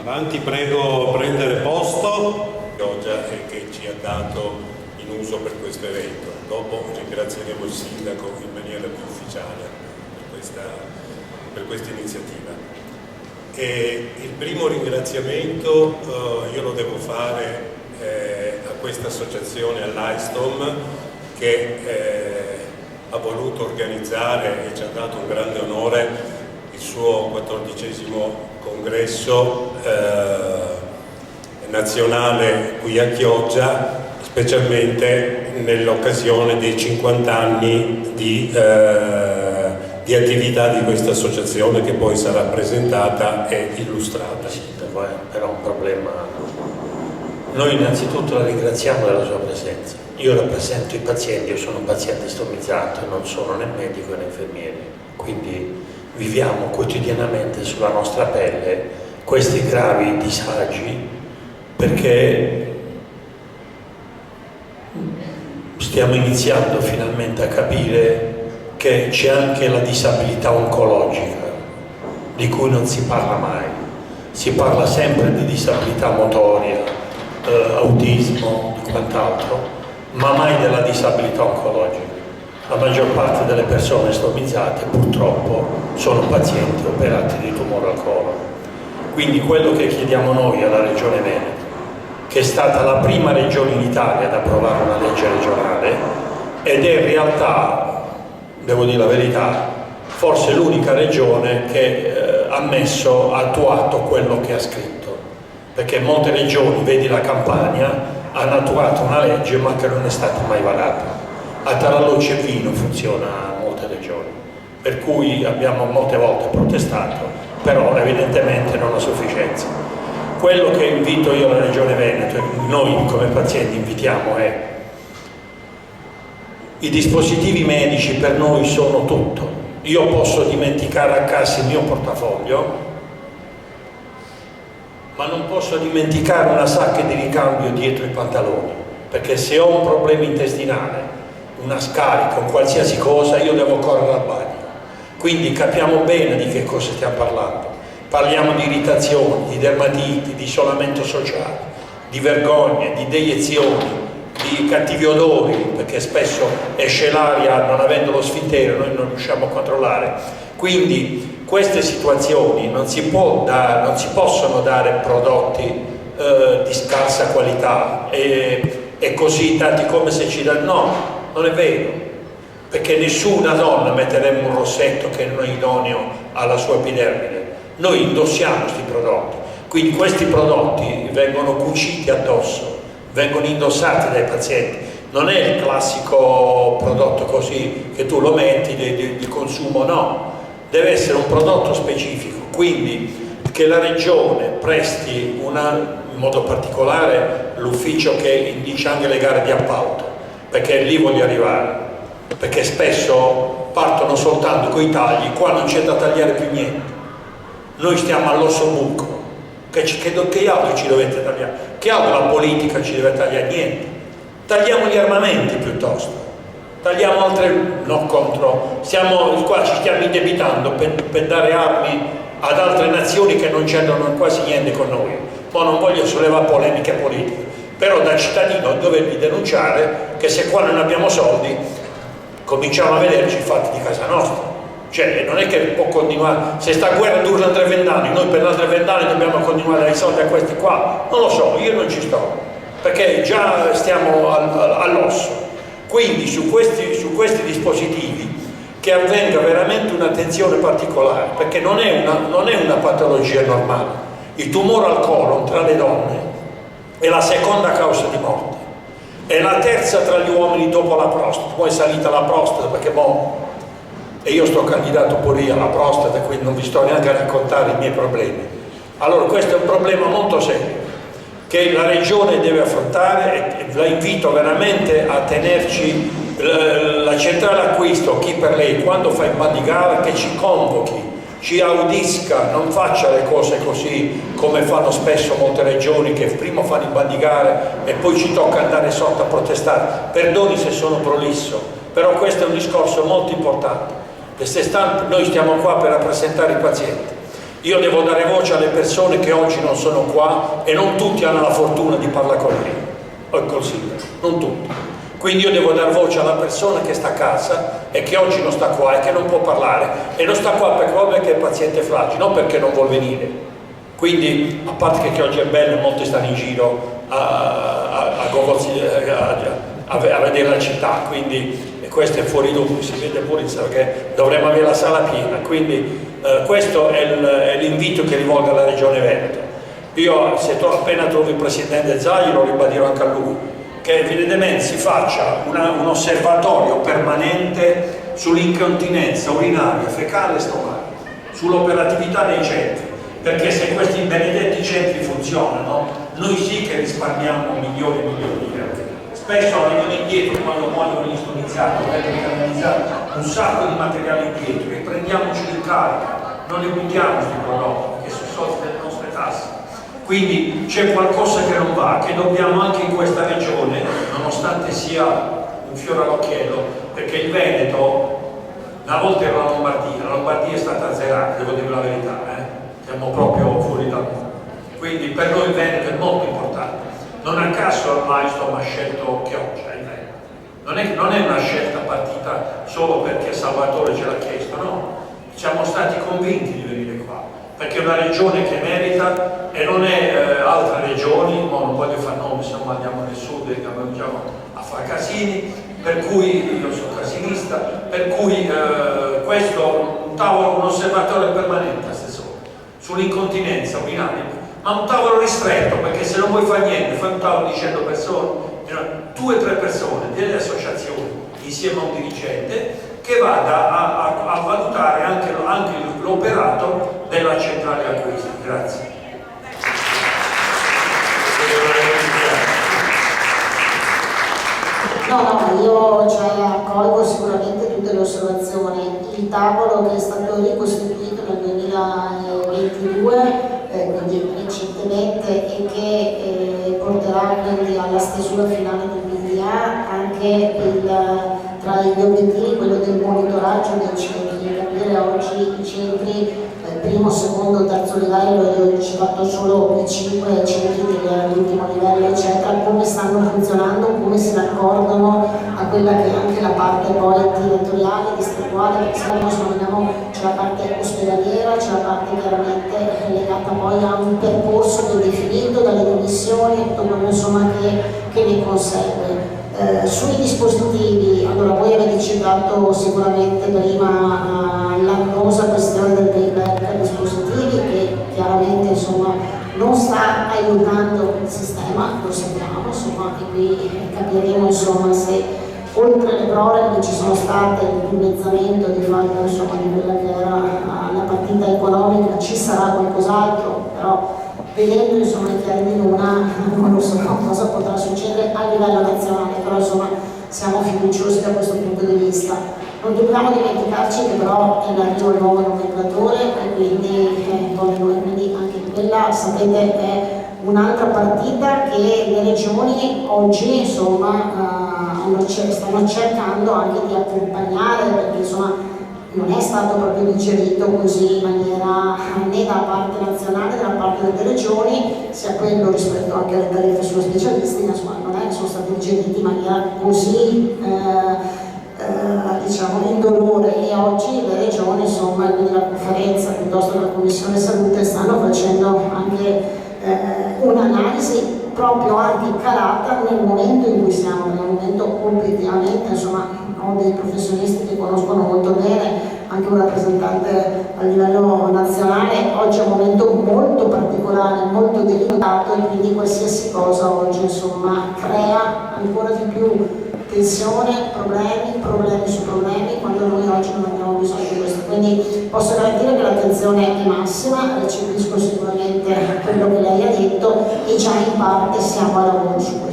Avanti, prego prendere posto. Pioggia che ci ha dato in uso per questo evento. Dopo ringrazieremo il Sindaco in maniera più ufficiale per questa iniziativa. E il primo ringraziamento io lo devo fare a questa associazione, all'Alstom, che ha voluto organizzare e ci ha dato un grande onore il suo 14° congresso nazionale qui a Chioggia, specialmente nell'occasione dei 50 anni di attività di questa associazione, che poi sarà presentata e illustrata. Sindaco, però un problema. Noi innanzitutto la ringraziamo della sua presenza. Io rappresento i pazienti, io sono un paziente stomizzato, non sono né medico né infermiere, quindi viviamo quotidianamente sulla nostra pelle questi gravi disagi, perché stiamo iniziando finalmente a capire che c'è anche la disabilità oncologica, di cui non si parla mai. Si parla sempre di disabilità motoria, autismo e quant'altro, ma mai della disabilità oncologica. La maggior parte delle persone stomizzate purtroppo sono pazienti operati di tumore al colon. Quindi quello che chiediamo noi alla Regione Veneto, che è stata la prima regione in Italia ad approvare una legge regionale, ed è in realtà, devo dire la verità, forse l'unica regione che ha attuato quello che ha scritto, perché molte regioni, vedi la Campania, hanno attuato una legge ma che non è stata mai varata. A Tarallo Cervino funziona in molte regioni, per cui abbiamo molte volte protestato, però evidentemente non a sufficienza. Quello che invito io alla Regione Veneto, e noi come pazienti invitiamo, è: i dispositivi medici per noi sono tutto. Io posso dimenticare a casa il mio portafoglio, ma non posso dimenticare una sacca di ricambio dietro i pantaloni, perché se ho un problema intestinale, una scarica, un qualsiasi cosa, io devo correre al bagno. Quindi capiamo bene di che cosa stiamo parlando. Parliamo di irritazioni, di dermatiti, di isolamento sociale, di vergogne, di deiezioni, di cattivi odori, perché spesso esce l'aria non avendo lo sfintere, noi non riusciamo a controllare. Quindi queste situazioni non si possono dare prodotti di scarsa qualità e così tanti come se ci danno. No, non è vero, perché nessuna donna metteremo un rossetto che non è idoneo alla sua epidermide. Noi indossiamo questi prodotti, quindi questi prodotti vengono cuciti addosso, vengono indossati dai pazienti. Non è il classico prodotto così che tu lo metti di consumo, no, deve essere un prodotto specifico. Quindi che la Regione presti in modo particolare l'ufficio che indice anche le gare di appalto, perché lì voglio arrivare, perché spesso partono soltanto coi tagli, qua non c'è da tagliare più niente. Noi stiamo all'osso buco, che altro ci dovete tagliare? Che altro la politica ci deve tagliare? Niente. Tagliamo gli armamenti piuttosto, tagliamo altre, no contro, qua ci stiamo indebitando per dare armi ad altre nazioni che non c'entrano quasi niente con noi. Ma non voglio sollevare polemiche politiche, però da cittadino dovervi denunciare che se qua non abbiamo soldi cominciamo a vederci i fatti di casa nostra. Cioè non è che può continuare, se sta guerra dura altri 20 anni, noi per altri 20 anni dobbiamo continuare a dare i soldi a questi qua. Non lo so, io non ci sto, perché già stiamo all'osso. Quindi su questi dispositivi che avvenga veramente un'attenzione particolare, perché non è una patologia normale. Il tumore al colon tra le donne è la seconda causa di morte, è la terza tra gli uomini dopo la prostata. Poi è salita la prostata, perché e io sto candidato pure io alla prostata, quindi non vi sto neanche a raccontare i miei problemi. Allora questo è un problema molto serio che la Regione deve affrontare, e la invito veramente a tenerci la centrale acquisto, chi per lei, quando fa il bando di gara, che ci convochi, ci audisca, non faccia le cose così come fanno spesso molte regioni, che prima fanno il bando di gara e poi ci tocca andare sotto a protestare. Perdoni se sono prolisso, però questo è un discorso molto importante. Quest'estate noi stiamo qua per rappresentare i pazienti. Io devo dare voce alle persone che oggi non sono qua e non tutti hanno la fortuna di parlare con lei o col sindaco, non tutti. Quindi io devo dare voce alla persona che sta a casa e che oggi non sta qua e che non può parlare, e non sta qua perché è paziente fragile, non perché non vuol venire. Quindi, a parte che oggi è bello, molti stanno in giro a vedere la città, quindi questo è fuori dubbio, si vede pure che dovremmo avere la sala piena. Quindi questo è l'invito che rivolgo alla Regione Veneto. Io, se appena trovo il Presidente Zaia, lo ribadirò anche a lui, che evidentemente si faccia un osservatorio permanente sull'incontinenza urinaria, fecale e stomaca, sull'operatività dei centri, perché se questi benedetti centri funzionano, noi sì che risparmiamo milioni e milioni di euro. Spesso arrivano indietro quando muoiono gli stonizzati, un sacco di materiale indietro, e prendiamoci in carica, non ne buttiamo questi prodotti, perché sono soldi delle nostre tasse. Quindi c'è qualcosa che non va, che dobbiamo anche in questa regione, nonostante sia un fiore all'occhiello, perché il Veneto, una volta era la Lombardia è stata azzerata, devo dire la verità, siamo proprio fuori dal mondo. Quindi per noi il Veneto è molto importante. Non a caso l'Alstom ha scelto Chioggia, il Veneto. Non è una scelta partita solo perché Salvatore ce l'ha chiesto, no. Siamo stati convinti di venire qua, perché è una regione che merita e non è altre regioni, non voglio fare nomi, se no andiamo nel sud e cominciamo a fare casini, per cui io sono casinista, per cui questo un tavolo, un osservatorio permanente a Sessone sull'incontinenza urinaria, ma un tavolo ristretto, perché se non vuoi fare niente, fai un tavolo di 100 persone, 2 o 3 persone delle associazioni insieme a un dirigente che vada a valutare anche l'operato della centrale acquisti. Grazie. No, io accolgo sicuramente tutte le osservazioni. Il tavolo che è stato ricostituito nel 2022, quindi recentemente, e che porterà quindi alla stesura finale del PDA anche tra gli obiettivi quello del monitoraggio dei centri, capire oggi i centri primo, secondo, terzo livello, e io ho citato solo i 5 centri dell'ultimo livello eccetera, come stanno funzionando, come si raccordano a quella che è anche la parte poi territoriale, distrettuale, perché se noi sommiamo c'è la parte ospedaliera, c'è la parte chiaramente legata poi a un percorso ben definito dalle dimissioni e tutto quello insomma che ne consegue. Sui dispositivi, allora voi avete citato sicuramente prima l'annosa questione del payback dispositivi, che chiaramente insomma non sta aiutando il sistema, lo sappiamo, insomma, e qui capiremo insomma se oltre le proroghe che ci sono state, il dimezzamento di fatto insomma di quella che era la partita economica, ci sarà qualcos'altro, però vedendo insomma i chiari di luna non lo so cosa potrà succedere a livello nazionale, però insomma siamo fiduciosi da questo punto di vista. Non dobbiamo dimenticarci che però è l'arrivo del nuovo nomenclatore e quindi anche quella, sapete, è un'altra partita che le regioni oggi insomma stanno cercando anche di accompagnare, perché insomma non è stato proprio digerito così in maniera né da parte nazionale né da parte delle regioni, sia quello rispetto anche alle tariffe sulle specialisti, insomma non è che sono stati digeriti in maniera così diciamo indolore, e oggi le regioni insomma, quindi la conferenza piuttosto che la Commissione Salute stanno facendo anche un'analisi proprio anche calata nel momento in cui siamo, nel momento obiettivamente insomma ho dei professionisti che conoscono molto bene, anche un rappresentante a livello nazionale. Oggi è un momento molto particolare, molto delicato, e quindi qualsiasi cosa oggi insomma crea ancora di più tensione, problemi su problemi, quando noi oggi non abbiamo bisogno di questo. Quindi posso garantire che l'attenzione è massima, recepisco sicuramente quello che lei ha detto e già in parte siamo a lavoro su questo.